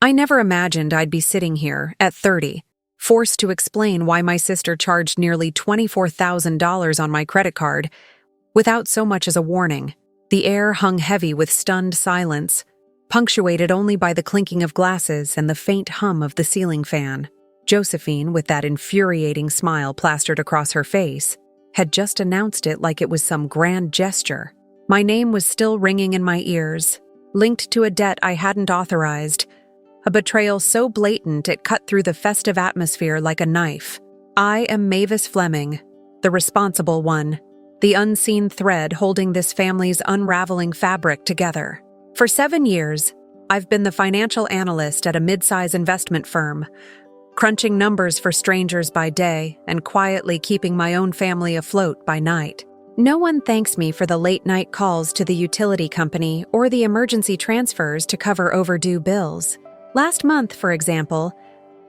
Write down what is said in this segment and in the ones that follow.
I never imagined I'd be sitting here, at 30, forced to explain why my sister charged nearly $24,000 on my credit card, without so much as a warning. The air hung heavy with stunned silence, punctuated only by the clinking of glasses and the faint hum of the ceiling fan. Josephine, with that infuriating smile plastered across her face, had just announced it like it was some grand gesture. My name was still ringing in my ears, linked to a debt I hadn't authorized, a betrayal so blatant it cut through the festive atmosphere like a knife. I am Mavis Fleming, the responsible one, the unseen thread holding this family's unraveling fabric together. For 7 years, I've been the financial analyst at a mid-size investment firm, crunching numbers for strangers by day and quietly keeping my own family afloat by night. No one thanks me for the late-night calls to the utility company or the emergency transfers to cover overdue bills. Last month, for example,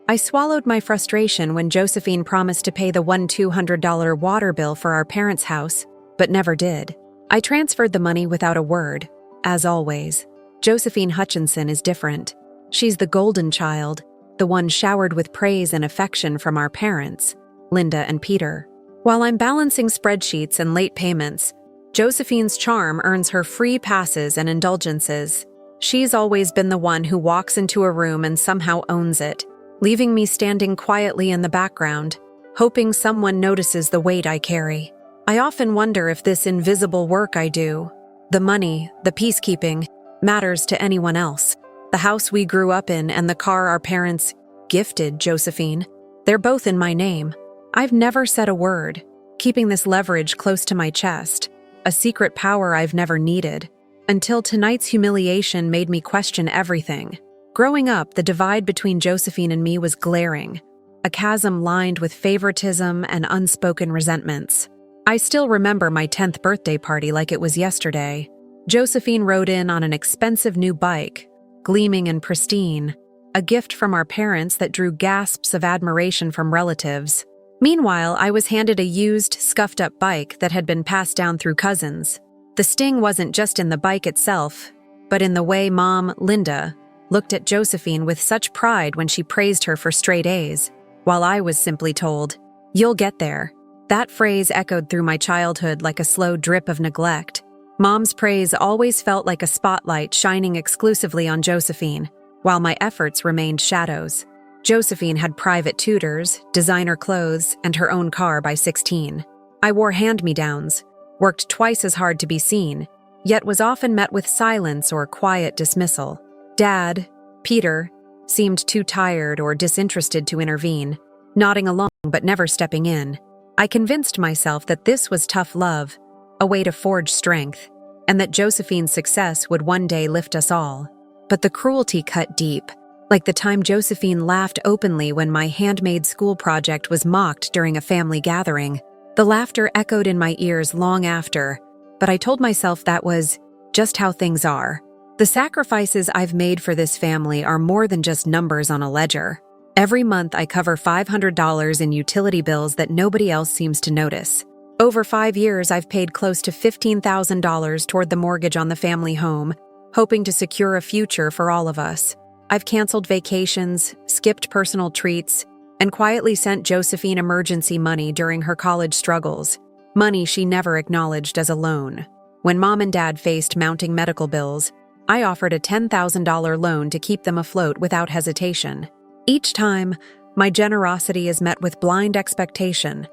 I swallowed my frustration when Josephine promised to pay the $200 water bill for our parents' house, but never did. I transferred the money without a word. As always, Josephine Hutchinson is different. She's the golden child, the one showered with praise and affection from our parents, Linda and Peter. While I'm balancing spreadsheets and late payments, Josephine's charm earns her free passes and indulgences. She's always been the one who walks into a room and somehow owns it, leaving me standing quietly in the background, hoping someone notices the weight I carry. I often wonder if this invisible work I do, the money, the peacekeeping, matters to anyone else. The house we grew up in and the car our parents gifted Josephine, they're both in my name. I've never said a word, keeping this leverage close to my chest, a secret power I've never needed, until tonight's humiliation made me question everything. Growing up, the divide between Josephine and me was glaring, a chasm lined with favoritism and unspoken resentments. I still remember my 10th birthday party like it was yesterday. Josephine rode in on an expensive new bike, gleaming and pristine, a gift from our parents that drew gasps of admiration from relatives. Meanwhile, I was handed a used, scuffed-up bike that had been passed down through cousins. The sting wasn't just in the bike itself, but in the way Mom, Linda, looked at Josephine with such pride when she praised her for straight A's, while I was simply told, "You'll get there." That phrase echoed through my childhood like a slow drip of neglect. Mom's praise always felt like a spotlight shining exclusively on Josephine, while my efforts remained shadows. Josephine had private tutors, designer clothes, and her own car by 16. I wore hand-me-downs, worked twice as hard to be seen, yet was often met with silence or quiet dismissal. Dad, Peter, seemed too tired or disinterested to intervene, nodding along but never stepping in. I convinced myself that this was tough love, a way to forge strength, and that Josephine's success would one day lift us all. But the cruelty cut deep, like the time Josephine laughed openly when my handmade school project was mocked during a family gathering. The laughter echoed in my ears long after, but I told myself that was just how things are. The sacrifices I've made for this family are more than just numbers on a ledger. Every month I cover $500 in utility bills that nobody else seems to notice. Over 5 years I've paid close to $15,000 toward the mortgage on the family home, hoping to secure a future for all of us. I've canceled vacations, skipped personal treats, and quietly sent Josephine emergency money during her college struggles, money she never acknowledged as a loan. When Mom and Dad faced mounting medical bills, I offered a $10,000 loan to keep them afloat without hesitation. Each time, my generosity is met with blind expectation,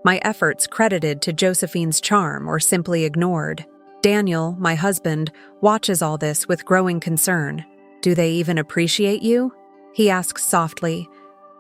my efforts credited to Josephine's charm or simply ignored. Daniel, my husband, watches all this with growing concern. "Do they even appreciate you?" he asks softly,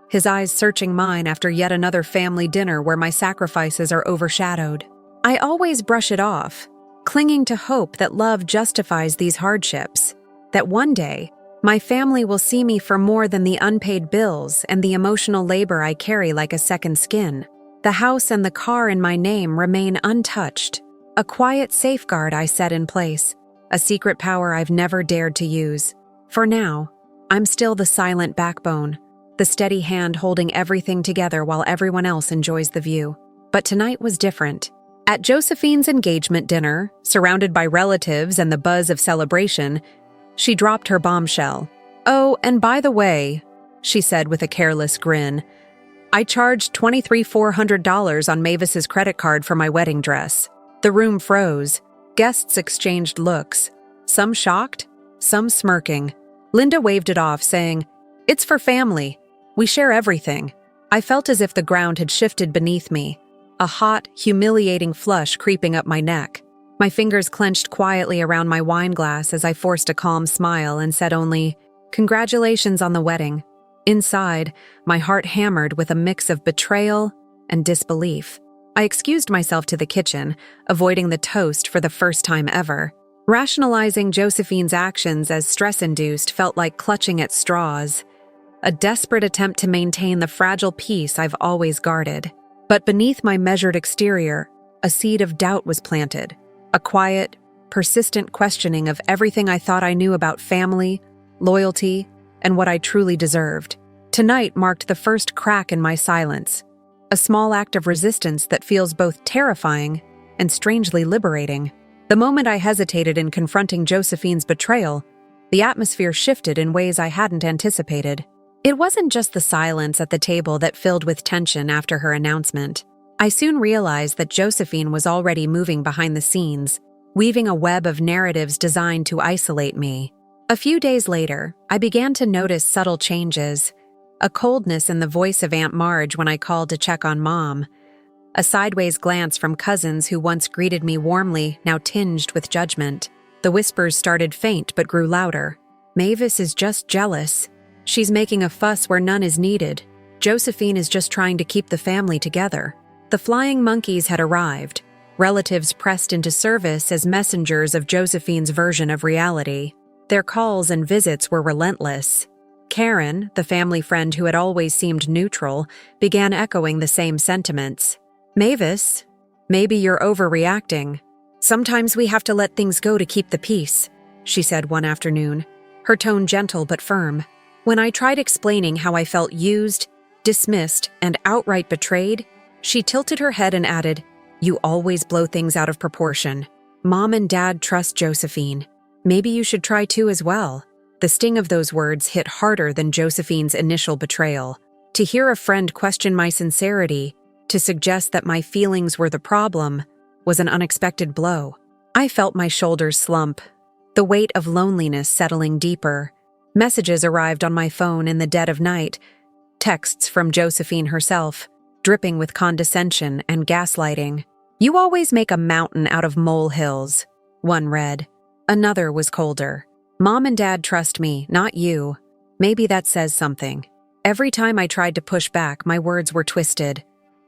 his eyes searching mine after yet another family dinner where my sacrifices are overshadowed. I always brush it off, clinging to hope that love justifies these hardships, that one day, my family will see me for more than the unpaid bills and the emotional labor I carry like a second skin. The house and the car in my name remain untouched, a quiet safeguard I set in place, a secret power I've never dared to use. For now, I'm still the silent backbone, the steady hand holding everything together while everyone else enjoys the view. But tonight was different. At Josephine's engagement dinner, surrounded by relatives and the buzz of celebration, she dropped her bombshell. "Oh, and by the way," she said with a careless grin, "I charged $23,400 on Mavis's credit card for my wedding dress." The room froze. Guests exchanged looks, some shocked, some smirking. Linda waved it off, saying, "It's for family. We share everything." I felt as if the ground had shifted beneath me, a hot, humiliating flush creeping up my neck. My fingers clenched quietly around my wine glass as I forced a calm smile and said only, "Congratulations on the wedding." Inside, my heart hammered with a mix of betrayal and disbelief. I excused myself to the kitchen, avoiding the toast for the first time ever. Rationalizing Josephine's actions as stress-induced felt like clutching at straws, a desperate attempt to maintain the fragile peace I've always guarded. But beneath my measured exterior, a seed of doubt was planted, a quiet, persistent questioning of everything I thought I knew about family, loyalty, and what I truly deserved. Tonight marked the first crack in my silence, a small act of resistance that feels both terrifying and strangely liberating. The moment I hesitated in confronting Josephine's betrayal, the atmosphere shifted in ways I hadn't anticipated. It wasn't just the silence at the table that filled with tension after her announcement. I soon realized that Josephine was already moving behind the scenes, weaving a web of narratives designed to isolate me. A few days later, I began to notice subtle changes, a coldness in the voice of Aunt Marge when I called to check on Mom, a sideways glance from cousins who once greeted me warmly, now tinged with judgment. The whispers started faint but grew louder. "Mavis is just jealous. She's making a fuss where none is needed. Josephine is just trying to keep the family together." The flying monkeys had arrived, relatives pressed into service as messengers of Josephine's version of reality. Their calls and visits were relentless. Karen, the family friend who had always seemed neutral, began echoing the same sentiments. "Mavis, maybe you're overreacting. Sometimes we have to let things go to keep the peace," she said one afternoon, her tone gentle but firm. When I tried explaining how I felt used, dismissed, and outright betrayed, she tilted her head and added, "You always blow things out of proportion. Mom and Dad trust Josephine. Maybe you should try too as well." The sting of those words hit harder than Josephine's initial betrayal. To hear a friend question my sincerity, to suggest that my feelings were the problem, was an unexpected blow. I felt my shoulders slump, the weight of loneliness settling deeper. Messages arrived on my phone in the dead of night, texts from Josephine herself, dripping with condescension and gaslighting. "You always make a mountain out of molehills," one read. Another was colder. "Mom and Dad trust me, not you. Maybe that says something." Every time I tried to push back, my words were twisted,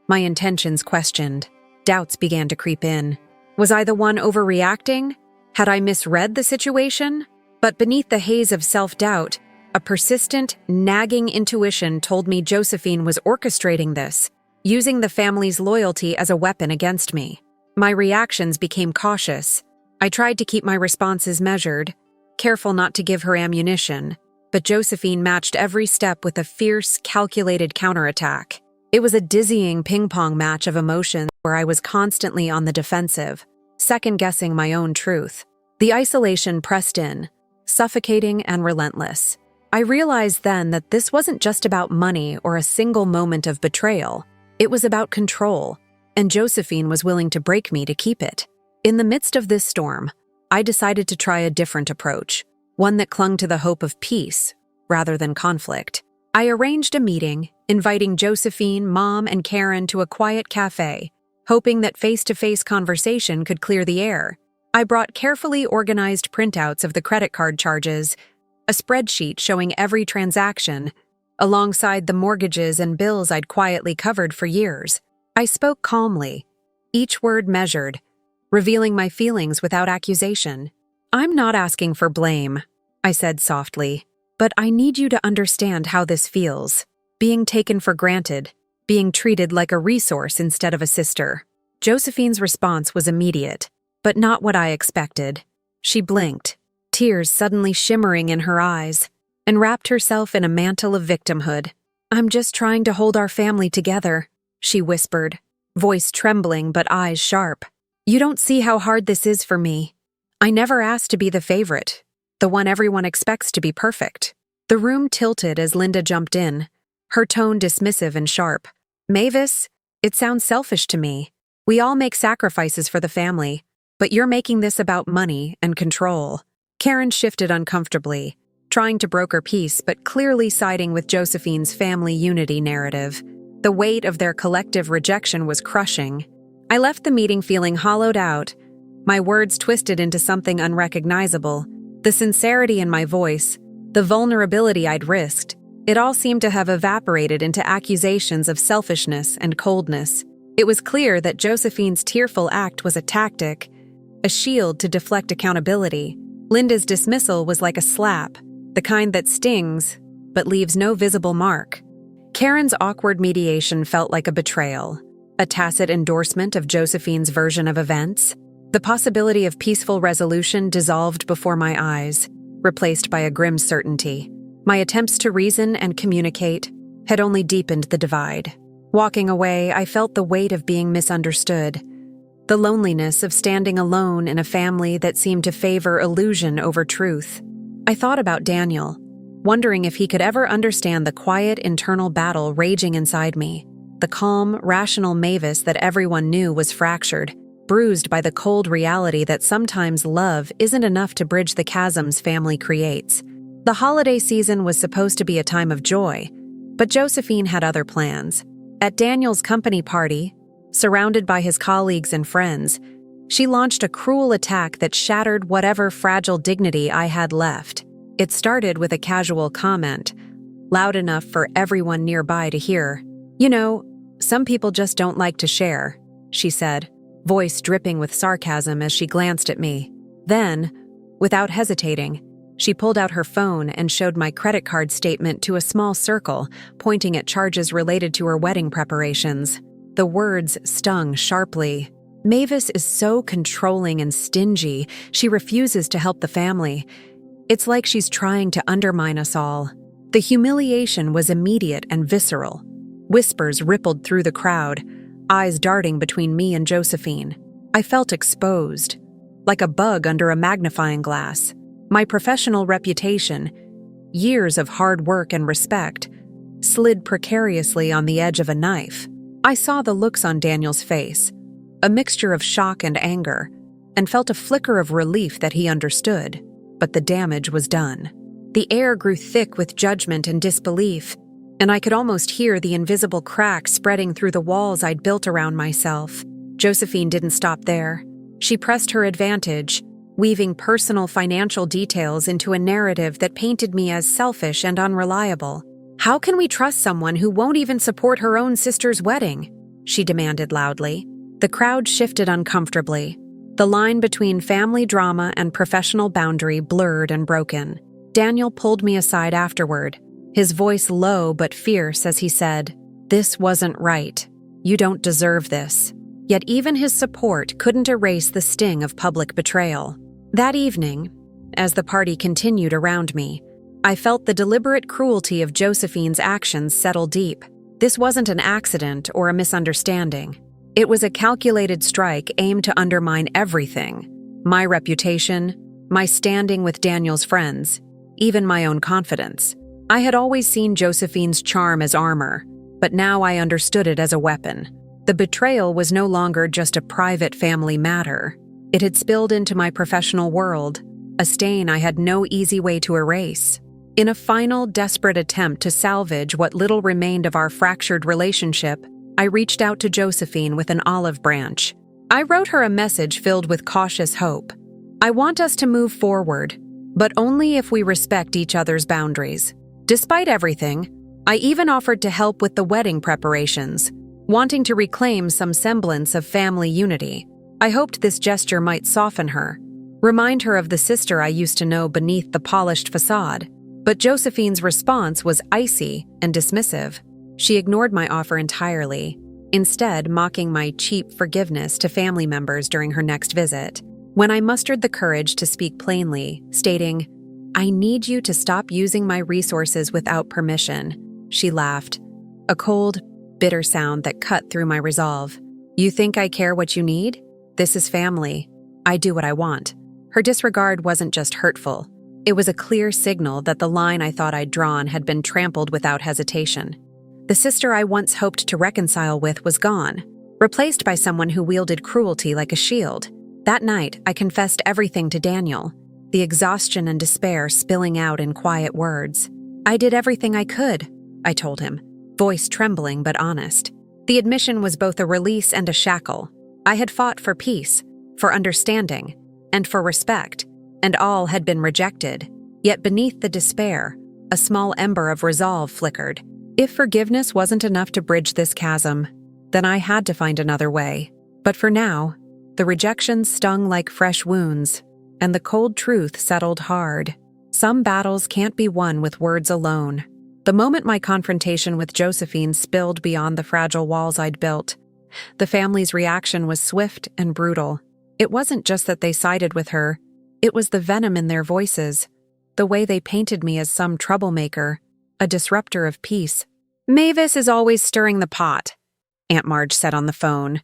my intentions questioned. Doubts began to creep in. Was I the one overreacting? Had I misread the situation? But beneath the haze of self-doubt, a persistent, nagging intuition told me Josephine was orchestrating this, using the family's loyalty as a weapon against me. My reactions became cautious. I tried to keep my responses measured, careful not to give her ammunition, but Josephine matched every step with a fierce, calculated counterattack. It was a dizzying ping-pong match of emotions where I was constantly on the defensive, second-guessing my own truth. The isolation pressed in, suffocating and relentless. I realized then that this wasn't just about money or a single moment of betrayal. It was about control, and Josephine was willing to break me to keep it. In the midst of this storm, I decided to try a different approach, one that clung to the hope of peace rather than conflict. I arranged a meeting, inviting Josephine, Mom, and Karen to a quiet cafe, hoping that face-to-face conversation could clear the air. I brought carefully organized printouts of the credit card charges, a spreadsheet showing every transaction, alongside the mortgages and bills I'd quietly covered for years. I spoke calmly, each word measured, revealing my feelings without accusation. "I'm not asking for blame," I said softly, "but I need you to understand how this feels. Being taken for granted, being treated like a resource instead of a sister." Josephine's response was immediate, but not what I expected. She blinked, tears suddenly shimmering in her eyes, and wrapped herself in a mantle of victimhood. "I'm just trying to hold our family together," she whispered, voice trembling but eyes sharp. "You don't see how hard this is for me. I never asked to be the favorite, the one everyone expects to be perfect." The room tilted as Linda jumped in, her tone dismissive and sharp. "Mavis, it sounds selfish to me. We all make sacrifices for the family, but you're making this about money and control." Karen shifted uncomfortably, trying to broker peace but clearly siding with Josephine's family unity narrative. The weight of their collective rejection was crushing. I left the meeting feeling hollowed out, my words twisted into something unrecognizable. The sincerity in my voice, the vulnerability I'd risked, it all seemed to have evaporated into accusations of selfishness and coldness. It was clear that Josephine's tearful act was a tactic, a shield to deflect accountability. Linda's dismissal was like a slap, the kind that stings but leaves no visible mark. Karen's awkward mediation felt like a betrayal, a tacit endorsement of Josephine's version of events. The possibility of peaceful resolution dissolved before my eyes, replaced by a grim certainty. My attempts to reason and communicate had only deepened the divide. Walking away, I felt the weight of being misunderstood, the loneliness of standing alone in a family that seemed to favor illusion over truth. I thought about Daniel, wondering if he could ever understand the quiet internal battle raging inside me. The calm, rational Mavis that everyone knew was fractured, bruised by the cold reality that sometimes love isn't enough to bridge the chasms family creates. The holiday season was supposed to be a time of joy, but Josephine had other plans. At Daniel's company party, surrounded by his colleagues and friends, she launched a cruel attack that shattered whatever fragile dignity I had left. It started with a casual comment, loud enough for everyone nearby to hear. "You know, some people just don't like to share," she said, voice dripping with sarcasm as she glanced at me. Then, without hesitating, she pulled out her phone and showed my credit card statement to a small circle, pointing at charges related to her wedding preparations. The words stung sharply. "Mavis is so controlling and stingy, she refuses to help the family. It's like she's trying to undermine us all." The humiliation was immediate and visceral. Whispers rippled through the crowd, eyes darting between me and Josephine. I felt exposed, like a bug under a magnifying glass. My professional reputation, years of hard work and respect, slid precariously on the edge of a knife. I saw the looks on Daniel's face, a mixture of shock and anger, and felt a flicker of relief that he understood. But the damage was done. The air grew thick with judgment and disbelief, and I could almost hear the invisible cracks spreading through the walls I'd built around myself. Josephine didn't stop there. She pressed her advantage, weaving personal financial details into a narrative that painted me as selfish and unreliable. "How can we trust someone who won't even support her own sister's wedding?" she demanded loudly. The crowd shifted uncomfortably. The line between family drama and professional boundary blurred and broken. Daniel pulled me aside afterward, his voice low but fierce as he said, "This wasn't right. You don't deserve this." Yet even his support couldn't erase the sting of public betrayal. That evening, as the party continued around me, I felt the deliberate cruelty of Josephine's actions settle deep. This wasn't an accident or a misunderstanding. It was a calculated strike aimed to undermine everything: my reputation, my standing with Daniel's friends, even my own confidence. I had always seen Josephine's charm as armor, but now I understood it as a weapon. The betrayal was no longer just a private family matter. It had spilled into my professional world, a stain I had no easy way to erase. In a final, desperate attempt to salvage what little remained of our fractured relationship, I reached out to Josephine with an olive branch. I wrote her a message filled with cautious hope. "I want us to move forward, but only if we respect each other's boundaries." Despite everything, I even offered to help with the wedding preparations, wanting to reclaim some semblance of family unity. I hoped this gesture might soften her, remind her of the sister I used to know beneath the polished facade. But Josephine's response was icy and dismissive. She ignored my offer entirely, instead mocking my cheap forgiveness to family members during her next visit. When I mustered the courage to speak plainly, stating, "I need you to stop using my resources without permission," she laughed, a cold, bitter sound that cut through my resolve. "You think I care what you need? This is family. I do what I want." Her disregard wasn't just hurtful. It was a clear signal that the line I thought I'd drawn had been trampled without hesitation. The sister I once hoped to reconcile with was gone, replaced by someone who wielded cruelty like a shield. That night, I confessed everything to Daniel, the exhaustion and despair spilling out in quiet words. I did everything I could, I told him, voice trembling but honest. The admission was both a release and a shackle. I had fought for peace, for understanding, and for respect, and all had been rejected. Yet beneath the despair, a small ember of resolve flickered. If forgiveness wasn't enough to bridge this chasm, then I had to find another way. But for now, the rejection stung like fresh wounds, and the cold truth settled hard. Some battles can't be won with words alone. The moment my confrontation with Josephine spilled beyond the fragile walls I'd built, the family's reaction was swift and brutal. It wasn't just that they sided with her, it was the venom in their voices, the way they painted me as some troublemaker, a disruptor of peace. "Mavis is always stirring the pot," Aunt Marge said on the phone,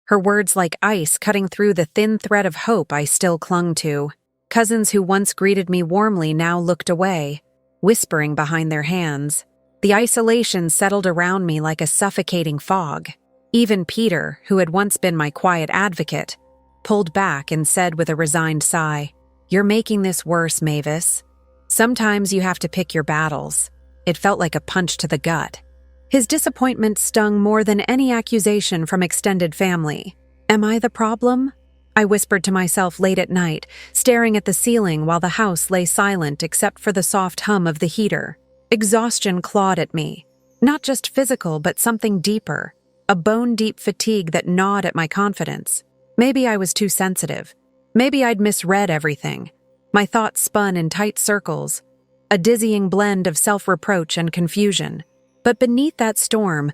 her words like ice cutting through the thin thread of hope I still clung to. Cousins who once greeted me warmly now looked away, whispering behind their hands. The isolation settled around me like a suffocating fog. Even Peter, who had once been my quiet advocate, pulled back and said with a resigned sigh, "You're making this worse, Mavis. Sometimes you have to pick your battles." It felt like a punch to the gut. His disappointment stung more than any accusation from extended family. "Am I the problem?" I whispered to myself late at night, staring at the ceiling while the house lay silent except for the soft hum of the heater. Exhaustion clawed at me. Not just physical, but something deeper. A bone-deep fatigue that gnawed at my confidence. Maybe I was too sensitive. Maybe I'd misread everything. My thoughts spun in tight circles, a dizzying blend of self-reproach and confusion. But beneath that storm,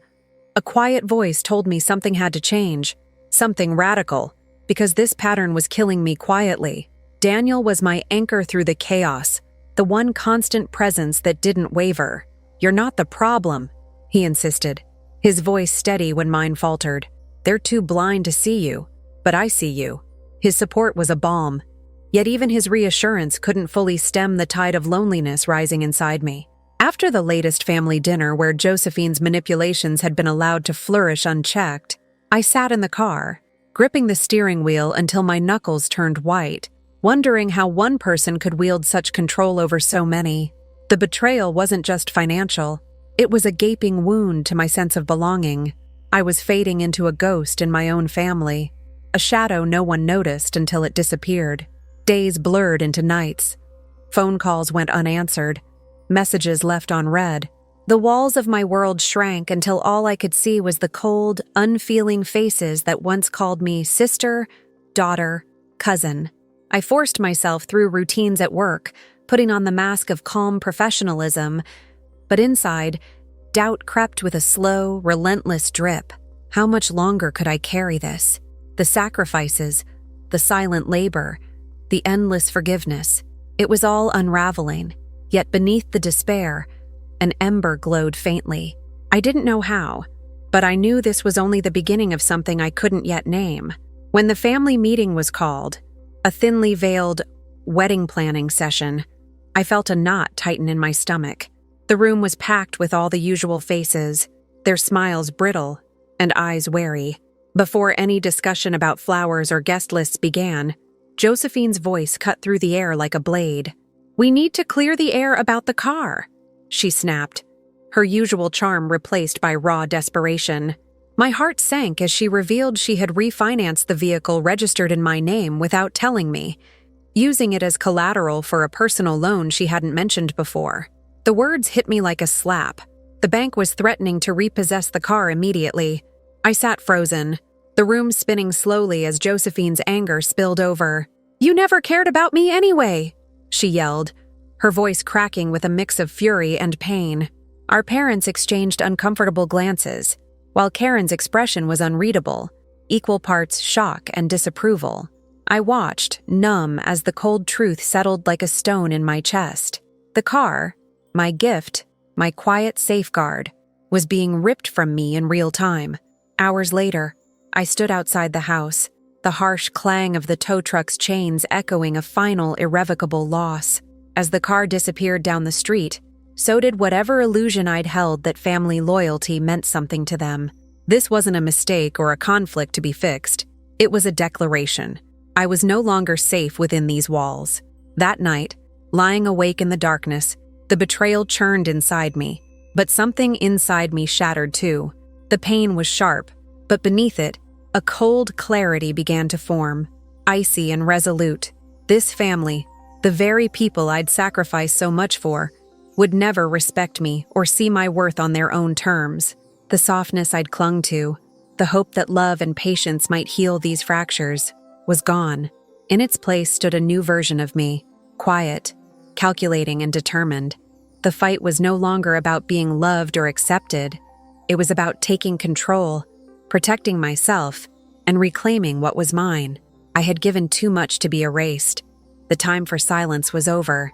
a quiet voice told me something had to change, something radical, because this pattern was killing me quietly. Daniel was my anchor through the chaos, the one constant presence that didn't waver. "You're not the problem," he insisted, his voice steady when mine faltered. "They're too blind to see you, but I see you." His support was a balm, yet even his reassurance couldn't fully stem the tide of loneliness rising inside me. After the latest family dinner where Josephine's manipulations had been allowed to flourish unchecked, I sat in the car, gripping the steering wheel until my knuckles turned white, wondering how one person could wield such control over so many. The betrayal wasn't just financial. It was a gaping wound to my sense of belonging. I was fading into a ghost in my own family, a shadow no one noticed until it disappeared. Days blurred into nights. Phone calls went unanswered, messages left unread. The walls of my world shrank until all I could see was the cold, unfeeling faces that once called me sister, daughter, cousin. I forced myself through routines at work, putting on the mask of calm professionalism, but inside, doubt crept with a slow, relentless drip. How much longer could I carry this? The sacrifices, the silent labor, the endless forgiveness. It was all unraveling, yet beneath the despair, an ember glowed faintly. I didn't know how, but I knew this was only the beginning of something I couldn't yet name. When the family meeting was called, a thinly veiled wedding planning session, I felt a knot tighten in my stomach. The room was packed with all the usual faces, their smiles brittle and eyes wary. Before any discussion about flowers or guest lists began, Josephine's voice cut through the air like a blade. "We need to clear the air about the car," she snapped, her usual charm replaced by raw desperation. My heart sank as she revealed she had refinanced the vehicle registered in my name without telling me, using it as collateral for a personal loan she hadn't mentioned before. The words hit me like a slap. The bank was threatening to repossess the car immediately. I sat frozen, the room spinning slowly as Josephine's anger spilled over. "You never cared about me anyway," she yelled, her voice cracking with a mix of fury and pain. Our parents exchanged uncomfortable glances, while Karen's expression was unreadable, equal parts shock and disapproval. I watched, numb, as the cold truth settled like a stone in my chest. The car, my gift, my quiet safeguard, was being ripped from me in real time. Hours later, I stood outside the house, the harsh clang of the tow truck's chains echoing a final, irrevocable loss. As the car disappeared down the street, so did whatever illusion I'd held that family loyalty meant something to them. This wasn't a mistake or a conflict to be fixed. It was a declaration. I was no longer safe within these walls. That night, lying awake in the darkness, the betrayal churned inside me. But something inside me shattered too. The pain was sharp, but beneath it, a cold clarity began to form, icy and resolute. This family, the very people I'd sacrificed so much for, would never respect me or see my worth on their own terms. The softness I'd clung to, the hope that love and patience might heal these fractures, was gone. In its place stood a new version of me, quiet, calculating and determined. The fight was no longer about being loved or accepted. It was about taking control, protecting myself, and reclaiming what was mine. I had given too much to be erased. The time for silence was over.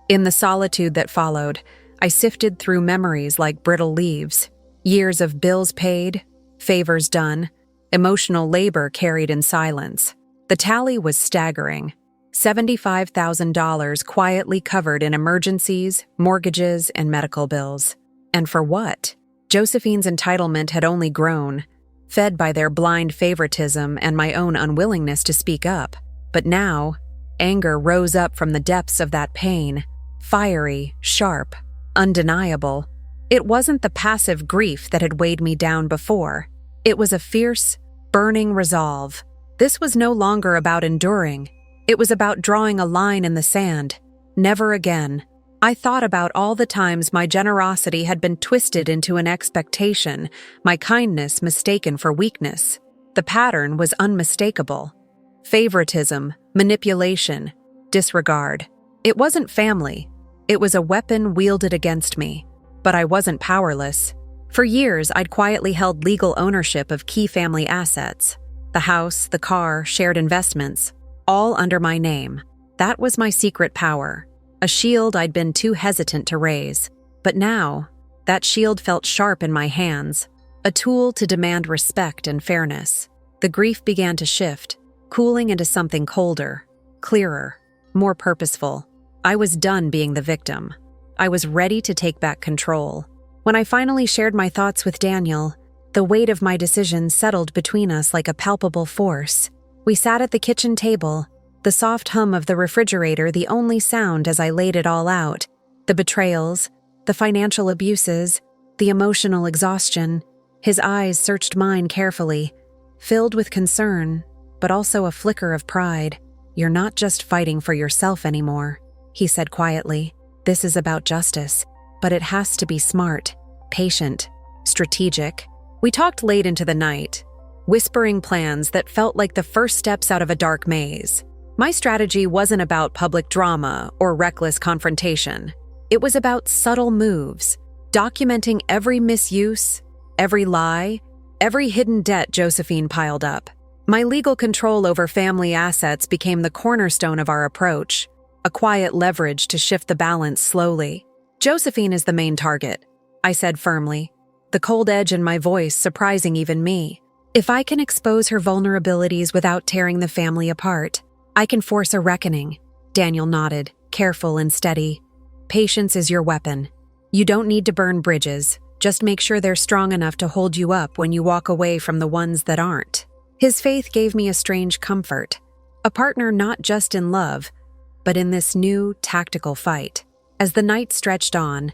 In the solitude that followed, I sifted through memories like brittle leaves. Years of bills paid, favors done, emotional labor carried in silence. The tally was staggering. $75,000 quietly covered in emergencies, mortgages, and medical bills. And for what? Josephine's entitlement had only grown, fed by their blind favoritism and my own unwillingness to speak up. But now, anger rose up from the depths of that pain, fiery, sharp, undeniable. It wasn't the passive grief that had weighed me down before. It was a fierce, burning resolve. This was no longer about enduring. It was about drawing a line in the sand. Never again. I thought about all the times my generosity had been twisted into an expectation, my kindness mistaken for weakness. The pattern was unmistakable. Favoritism, manipulation, disregard. It wasn't family. It was a weapon wielded against me. But I wasn't powerless. For years, I'd quietly held legal ownership of key family assets. The house, the car, shared investments, all under my name. That was my secret power, a shield I'd been too hesitant to raise. But now, that shield felt sharp in my hands, a tool to demand respect and fairness. The grief began to shift, cooling into something colder, clearer, more purposeful. I was done being the victim. I was ready to take back control. When I finally shared my thoughts with Daniel, the weight of my decision settled between us like a palpable force. We sat at the kitchen table, the soft hum of the refrigerator the only sound as I laid it all out. The betrayals, the financial abuses, the emotional exhaustion. His eyes searched mine carefully, filled with concern, but also a flicker of pride. "You're not just fighting for yourself anymore," he said quietly. "This is about justice, but it has to be smart, patient, strategic." We talked late into the night, whispering plans that felt like the first steps out of a dark maze. My strategy wasn't about public drama or reckless confrontation. It was about subtle moves, documenting every misuse, every lie, every hidden debt Josephine piled up. My legal control over family assets became the cornerstone of our approach, a quiet leverage to shift the balance slowly. "Josephine is the main target," I said firmly, the cold edge in my voice surprising even me. "If I can expose her vulnerabilities without tearing the family apart, I can force a reckoning." Daniel nodded, careful and steady. "Patience is your weapon. You don't need to burn bridges. Just make sure they're strong enough to hold you up when you walk away from the ones that aren't." His faith gave me a strange comfort, a partner not just in love, but in this new, tactical fight. As the night stretched on,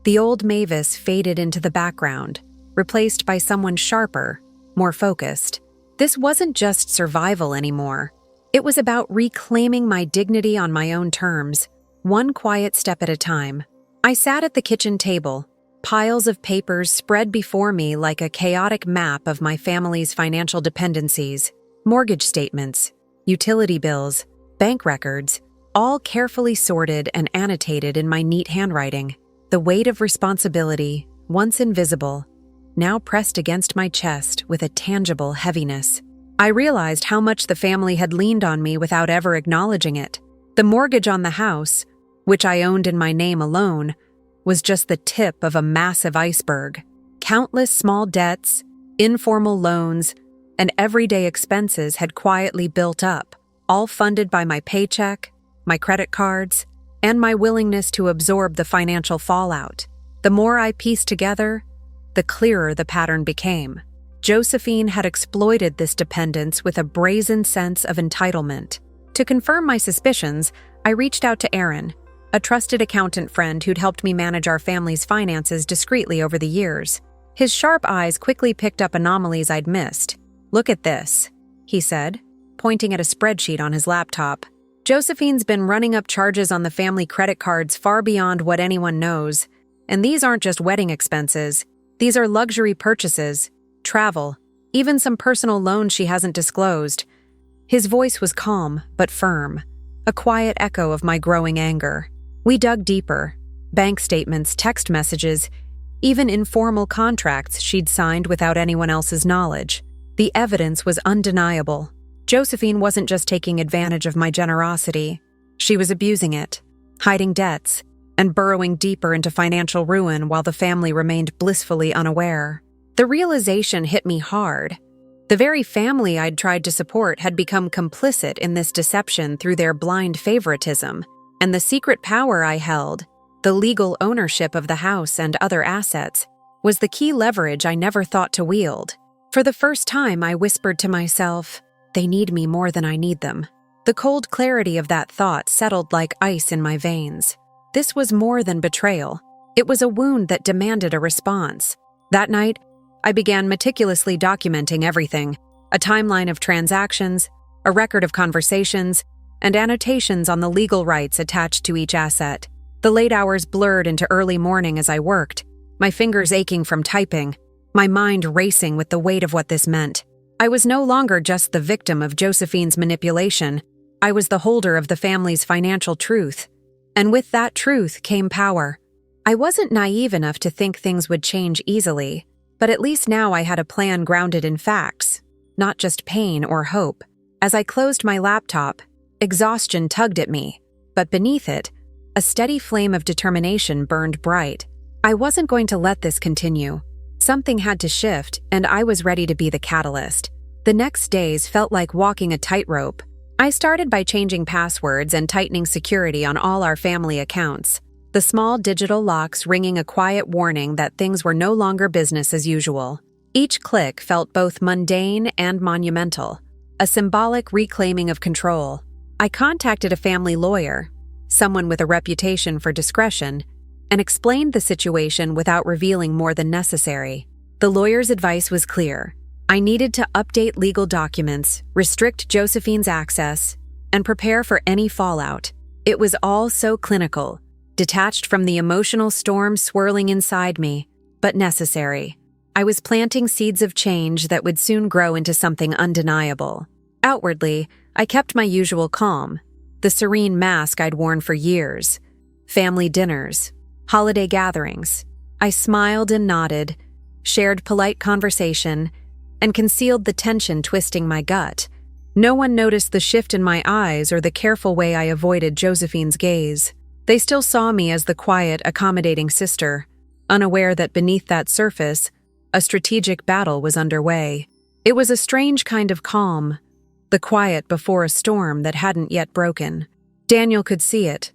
the old Mavis faded into the background, replaced by someone sharper, more focused. This wasn't just survival anymore. It was about reclaiming my dignity on my own terms, one quiet step at a time. I sat at the kitchen table, piles of papers spread before me like a chaotic map of my family's financial dependencies, mortgage statements, utility bills, bank records, all carefully sorted and annotated in my neat handwriting. The weight of responsibility, once invisible, now pressed against my chest with a tangible heaviness. I realized how much the family had leaned on me without ever acknowledging it. The mortgage on the house, which I owned in my name alone, was just the tip of a massive iceberg. Countless small debts, informal loans, and everyday expenses had quietly built up, all funded by my paycheck, my credit cards, and my willingness to absorb the financial fallout. The more I pieced together, the clearer the pattern became. Josephine had exploited this dependence with a brazen sense of entitlement. To confirm my suspicions, I reached out to Aaron, a trusted accountant friend who'd helped me manage our family's finances discreetly over the years. His sharp eyes quickly picked up anomalies I'd missed. "Look at this," he said, pointing at a spreadsheet on his laptop. "Josephine's been running up charges on the family credit cards far beyond what anyone knows. And these aren't just wedding expenses. These are luxury purchases, travel, even some personal loans she hasn't disclosed." His voice was calm but firm, a quiet echo of my growing anger. We dug deeper. Bank statements, text messages, even informal contracts she'd signed without anyone else's knowledge. The evidence was undeniable. Josephine wasn't just taking advantage of my generosity. She was abusing it, hiding debts, and burrowing deeper into financial ruin while the family remained blissfully unaware. The realization hit me hard. The very family I'd tried to support had become complicit in this deception through their blind favoritism, and the secret power I held, the legal ownership of the house and other assets, was the key leverage I never thought to wield. For the first time, I whispered to myself, "They need me more than I need them." The cold clarity of that thought settled like ice in my veins. This was more than betrayal. It was a wound that demanded a response. That night, I began meticulously documenting everything: a timeline of transactions, a record of conversations, and annotations on the legal rights attached to each asset. The late hours blurred into early morning as I worked, my fingers aching from typing, my mind racing with the weight of what this meant. I was no longer just the victim of Josephine's manipulation. I was the holder of the family's financial truth. And with that truth came power. I wasn't naive enough to think things would change easily, but at least now I had a plan grounded in facts, not just pain or hope. As I closed my laptop, exhaustion tugged at me, but beneath it, a steady flame of determination burned bright. I wasn't going to let this continue. Something had to shift, and I was ready to be the catalyst. The next days felt like walking a tightrope. I started by changing passwords and tightening security on all our family accounts, the small digital locks ringing a quiet warning that things were no longer business as usual. Each click felt both mundane and monumental, a symbolic reclaiming of control. I contacted a family lawyer, someone with a reputation for discretion, and explained the situation without revealing more than necessary. The lawyer's advice was clear. I needed to update legal documents, restrict Josephine's access, and prepare for any fallout. It was all so clinical, detached from the emotional storm swirling inside me, but necessary. I was planting seeds of change that would soon grow into something undeniable. Outwardly, I kept my usual calm, the serene mask I'd worn for years. Family dinners, holiday gatherings. I smiled and nodded, shared polite conversation, and concealed the tension twisting my gut. No one noticed the shift in my eyes or the careful way I avoided Josephine's gaze. They still saw me as the quiet, accommodating sister, unaware that beneath that surface, a strategic battle was underway. It was a strange kind of calm, the quiet before a storm that hadn't yet broken. Daniel could see it,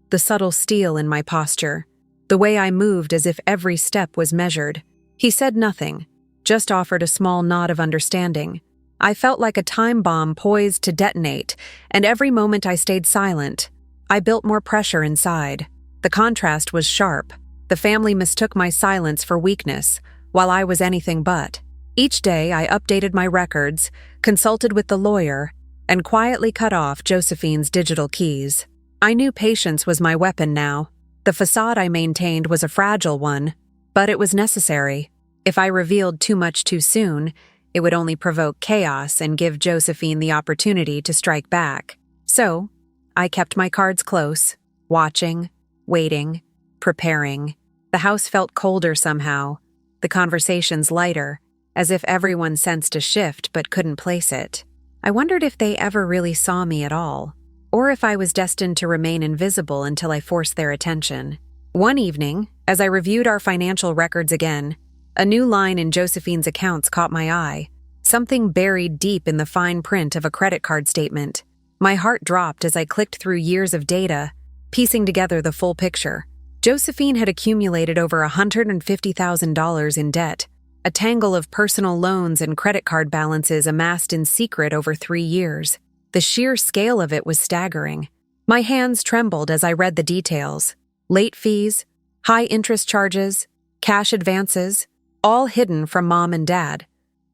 the subtle steel in my posture, the way I moved as if every step was measured. He said nothing, just offered a small nod of understanding. I felt like a time bomb poised to detonate, and every moment I stayed silent, I built more pressure inside. The contrast was sharp. The family mistook my silence for weakness, while I was anything but. Each day I updated my records, consulted with the lawyer, and quietly cut off Josephine's digital keys. I knew patience was my weapon now. The facade I maintained was a fragile one, but it was necessary. If I revealed too much too soon, it would only provoke chaos and give Josephine the opportunity to strike back. So, I kept my cards close, watching, waiting, preparing. The house felt colder somehow, the conversations lighter, as if everyone sensed a shift but couldn't place it. I wondered if they ever really saw me at all, or if I was destined to remain invisible until I forced their attention. One evening, as I reviewed our financial records again, a new line in Josephine's accounts caught my eye, something buried deep in the fine print of a credit card statement. My heart dropped as I clicked through years of data, piecing together the full picture. Josephine had accumulated over $150,000 in debt, a tangle of personal loans and credit card balances amassed in secret over 3 years. The sheer scale of it was staggering. My hands trembled as I read the details. Late fees, high interest charges, cash advances, all hidden from Mom and Dad,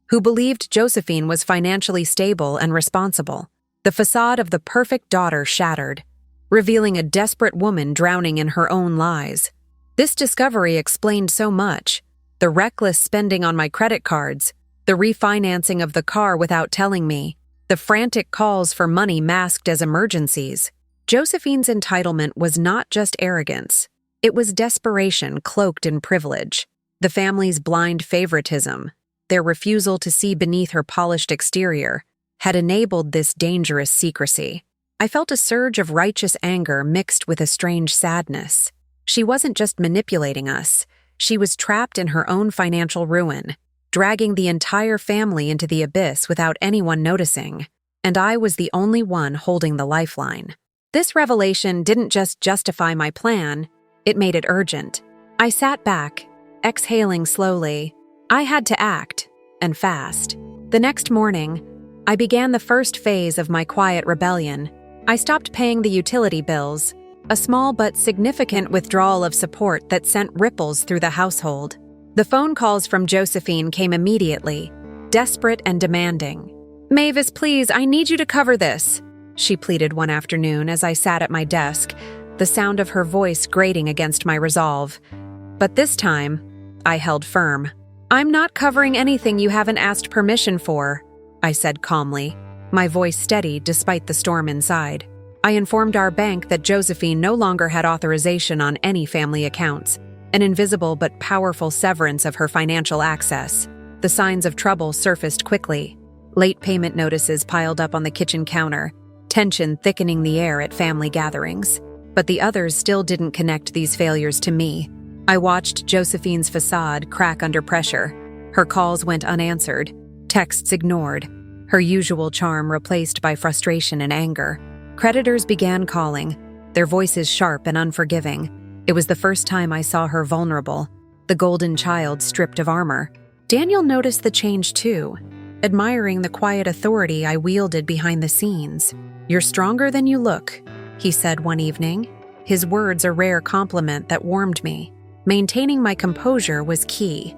who believed Josephine was financially stable and responsible. The facade of the perfect daughter shattered, revealing a desperate woman drowning in her own lies. This discovery explained so much: the reckless spending on my credit cards, the refinancing of the car without telling me, the frantic calls for money masked as emergencies. Josephine's entitlement was not just arrogance. It was desperation cloaked in privilege. The family's blind favoritism, their refusal to see beneath her polished exterior, had enabled this dangerous secrecy. I felt a surge of righteous anger mixed with a strange sadness. She wasn't just manipulating us. She was trapped in her own financial ruin, dragging the entire family into the abyss without anyone noticing. And I was the only one holding the lifeline. This revelation didn't just justify my plan, it made it urgent. I sat back, exhaling slowly. I had to act, and fast. The next morning, I began the first phase of my quiet rebellion. I stopped paying the utility bills, a small but significant withdrawal of support that sent ripples through the household. The phone calls from Josephine came immediately, desperate and demanding. "Mavis, please, I need you to cover this," she pleaded one afternoon as I sat at my desk, the sound of her voice grating against my resolve. But this time, I held firm. "I'm not covering anything you haven't asked permission for," I said calmly, my voice steady despite the storm inside. I informed our bank that Josephine no longer had authorization on any family accounts, an invisible but powerful severance of her financial access. The signs of trouble surfaced quickly. Late payment notices piled up on the kitchen counter, tension thickening the air at family gatherings. But the others still didn't connect these failures to me. I watched Josephine's facade crack under pressure. Her calls went unanswered, texts ignored, her usual charm replaced by frustration and anger. Creditors began calling, their voices sharp and unforgiving. It was the first time I saw her vulnerable, the golden child stripped of armor. Daniel noticed the change too, admiring the quiet authority I wielded behind the scenes. "You're stronger than you look," he said one evening, his words a rare compliment that warmed me. Maintaining my composure was key.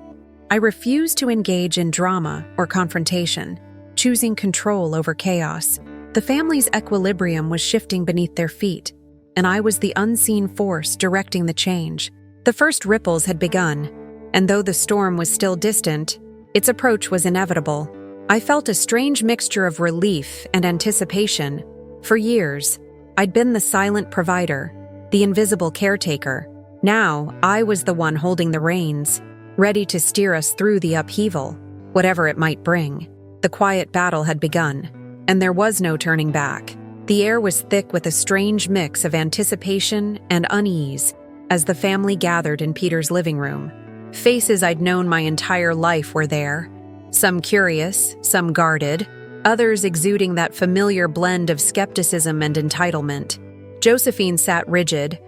I refused to engage in drama or confrontation, choosing control over chaos. The family's equilibrium was shifting beneath their feet, and I was the unseen force directing the change. The first ripples had begun, and though the storm was still distant, its approach was inevitable. I felt a strange mixture of relief and anticipation. For years, I'd been the silent provider, the invisible caretaker. Now, I was the one holding the reins, ready to steer us through the upheaval, whatever it might bring. The quiet battle had begun, and there was no turning back. The air was thick with a strange mix of anticipation and unease as the family gathered in Peter's living room. Faces I'd known my entire life were there, some curious, some guarded, others exuding that familiar blend of skepticism and entitlement. Josephine sat rigid,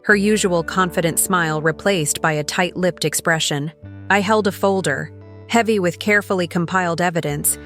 her usual confident smile replaced by a tight-lipped expression. I held a folder, heavy with carefully compiled evidence,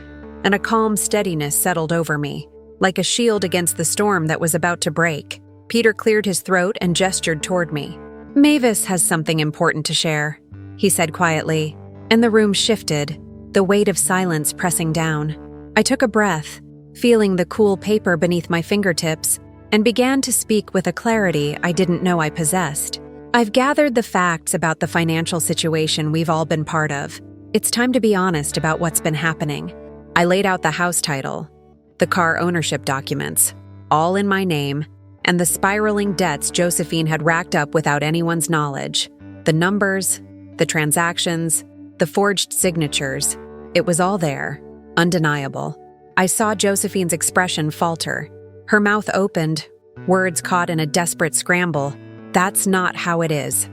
and a calm steadiness settled over me, like a shield against the storm that was about to break. Peter cleared his throat and gestured toward me. "Mavis has something important to share," he said quietly, and the room shifted, the weight of silence pressing down. I took a breath, feeling the cool paper beneath my fingertips, and began to speak with a clarity I didn't know I possessed. "I've gathered the facts about the financial situation we've all been part of. It's time to be honest about what's been happening." I laid out the house title, the car ownership documents, all in my name, and the spiraling debts Josephine had racked up without anyone's knowledge. The numbers, the transactions, the forged signatures, it was all there, undeniable. I saw Josephine's expression falter. Her mouth opened, words caught in a desperate scramble. "That's not how it is.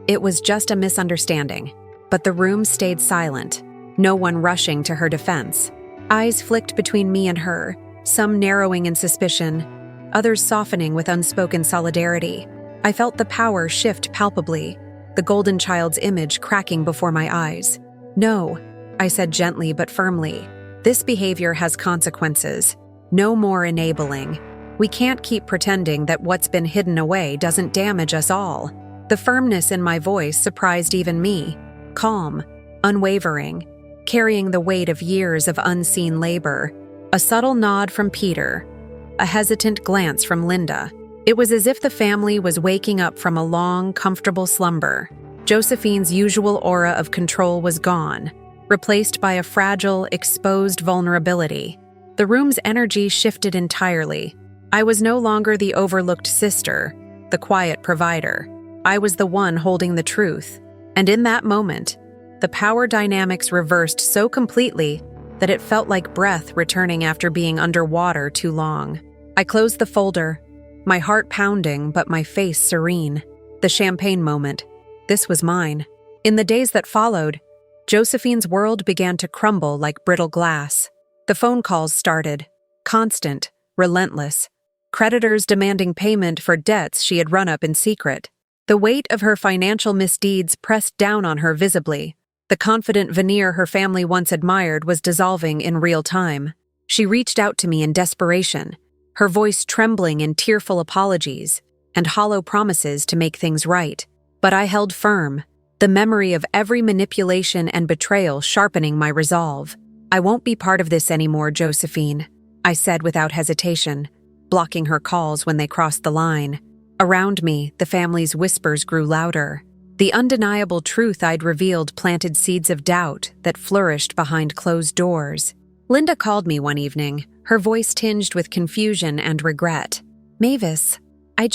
It was just a misunderstanding." But the room stayed silent, no one rushing to her defense. Eyes flicked between me and her, some narrowing in suspicion, others softening with unspoken solidarity. I felt the power shift palpably, the golden child's image cracking before my eyes. "No," I said gently but firmly. "This behavior has consequences. No more enabling. We can't keep pretending that what's been hidden away doesn't damage us all." The firmness in my voice surprised even me. Calm, unwavering, carrying the weight of years of unseen labor. A subtle nod from Peter, a hesitant glance from Linda. It was as if the family was waking up from a long, comfortable slumber. Josephine's usual aura of control was gone, replaced by a fragile, exposed vulnerability. The room's energy shifted entirely. I was no longer the overlooked sister, the quiet provider. I was the one holding the truth. And in that moment, the power dynamics reversed so completely that it felt like breath returning after being underwater too long. I closed the folder, my heart pounding but my face serene. The champagne moment. This was mine. In the days that followed, Josephine's world began to crumble like brittle glass. The phone calls started, constant, relentless. Creditors demanding payment for debts she had run up in secret. The weight of her financial misdeeds pressed down on her visibly. The confident veneer her family once admired was dissolving in real time. She reached out to me in desperation, her voice trembling in tearful apologies and hollow promises to make things right. But I held firm, the memory of every manipulation and betrayal sharpening my resolve. "I won't be part of this anymore, Josephine," I said without hesitation, blocking her calls when they crossed the line. Around me, the family's whispers grew louder. The undeniable truth I'd revealed planted seeds of doubt that flourished behind closed doors. Linda called me one evening, her voice tinged with confusion and regret. "Mavis, I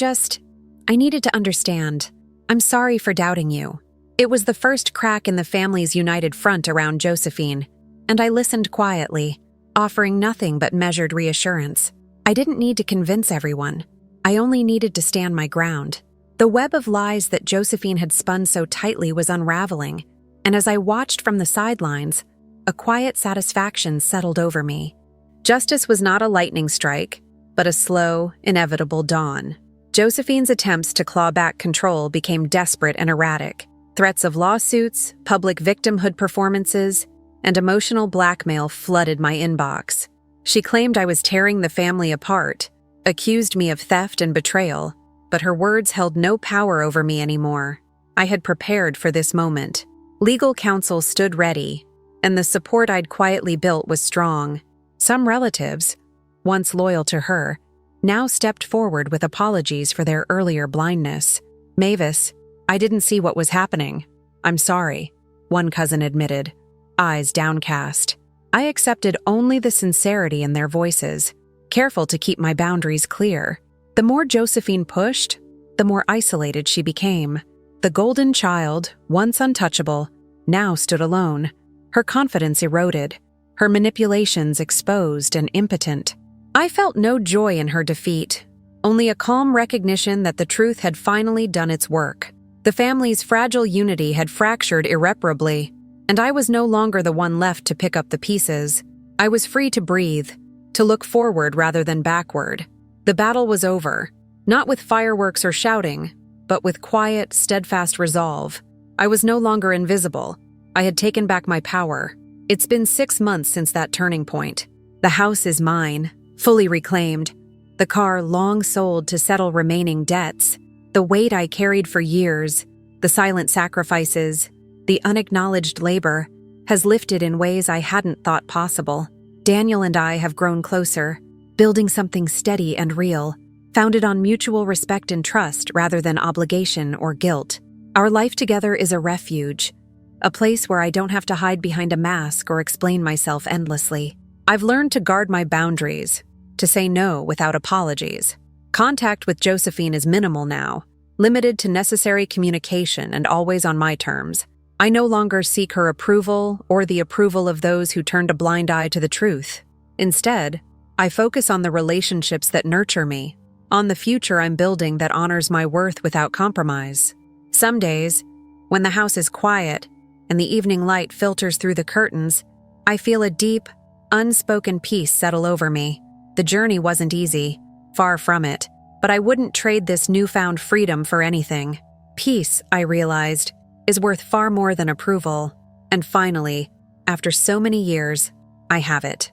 needed to understand. I'm sorry for doubting you." It was the first crack in the family's united front around Josephine, and I listened quietly, offering nothing but measured reassurance. I didn't need to convince everyone. I only needed to stand my ground. The web of lies that Josephine had spun so tightly was unraveling, and as I watched from the sidelines, a quiet satisfaction settled over me. Justice was not a lightning strike, but a slow, inevitable dawn. Josephine's attempts to claw back control became desperate and erratic. Threats of lawsuits, public victimhood performances, and emotional blackmail flooded my inbox. She claimed I was tearing the family apart, accused me of theft and betrayal, but her words held no power over me anymore. I had prepared for this moment. Legal counsel stood ready, and the support I'd quietly built was strong. Some relatives, once loyal to her, now stepped forward with apologies for their earlier blindness. "Mavis, I didn't see what was happening. I'm sorry," one cousin admitted, eyes downcast. I accepted only the sincerity in their voices, careful to keep my boundaries clear. The more Josephine pushed, the more isolated she became. The golden child, once untouchable, now stood alone. Her confidence eroded, her manipulations exposed and impotent. I felt no joy in her defeat, only a calm recognition that the truth had finally done its work. The family's fragile unity had fractured irreparably, and I was no longer the one left to pick up the pieces. I was free to breathe, to look forward rather than backward. The battle was over, not with fireworks or shouting, but with quiet, steadfast resolve. I was no longer invisible. I had taken back my power. It's been 6 months since that turning point. The house is mine, fully reclaimed. The car long sold to settle remaining debts. The weight I carried for years, the silent sacrifices, the unacknowledged labor, has lifted in ways I hadn't thought possible. Daniel and I have grown closer, building something steady and real, founded on mutual respect and trust rather than obligation or guilt. Our life together is a refuge, a place where I don't have to hide behind a mask or explain myself endlessly. I've learned to guard my boundaries, to say no without apologies. Contact with Josephine is minimal now, limited to necessary communication and always on my terms. I no longer seek her approval or the approval of those who turned a blind eye to the truth. Instead, I focus on the relationships that nurture me, on the future I'm building that honors my worth without compromise. Some days, when the house is quiet and the evening light filters through the curtains, I feel a deep, unspoken peace settle over me. The journey wasn't easy. Far from it, but I wouldn't trade this newfound freedom for anything. Peace, I realized, is worth far more than approval. And finally, after so many years, I have it.